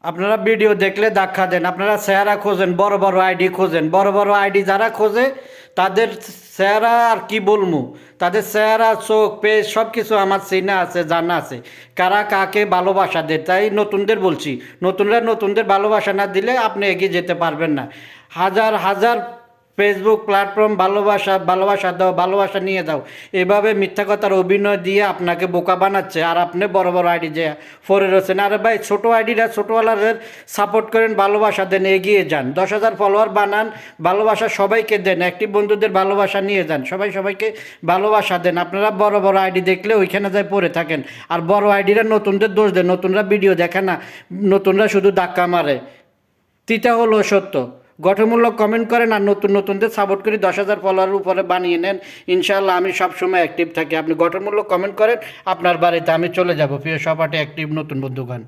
আপনারা ভিডিও দেখলে ধাক্কা দেন, আপনারা চেহারা খোঁজেন, বড় বড় আইডি খোঁজেন, বড় বড় আইডি যারা খোঁজে তাদের চেহারা আর কি বলবো, তাদের চেহারা চোখ পেজ সব কিছু আমার চেনা আছে, জানা আছে, কারা কাকে ভালোবাসা দেয়। তাই নতুনদের বলছি, নতুনদের ভালোবাসা না দিলে আপনি এগিয়ে যেতে পারবেন না। হাজার হাজার ফেসবুক প্ল্যাটফর্ম ভালোবাসা দাও, ভালোবাসা নিয়ে দাও, এভাবে মিথ্যা কথার অভিনয় দিয়ে আপনাকে বোকা বানাচ্ছে। আর আপনি বড় বড় আইডি যে ফরে রয়েছেন, আরে ভাই ছোটো আইডিরা ছোটোওয়ালাদের সাপোর্ট করেন, ভালোবাসা দেন, এগিয়ে যান, 10,000 ফলোয়ার বানান, ভালোবাসা সবাইকে দেন, অ্যাক্টিভ বন্ধুদের ভালোবাসা নিয়ে যান, সবাইকে ভালোবাসা দেন। আপনারা বড় বড় আইডি দেখলে ওইখানে যায় পড়ে থাকেন, আর বড় আইডিরা নতুনদের দোষ দেন, নতুনরা ভিডিও দেখে না, নতুনরা শুধু ধাক্কা মারে। তিতা হলো সত্য। গঠনমূলক কমেন্ট করেন আর নতুনদের সাপোর্ট করি, 10,000 ফলোয়ারের উপরে বানিয়ে নেন। ইনশাআল্লাহ আমি সবসময় অ্যাক্টিভ থাকি। আপনি গঠনমূলক কমেন্ট করেন, আপনার বাড়িতে আমি চলে যাব, প্রিয় সহপাঠী অ্যাক্টিভ নতুন বন্ধুগণ।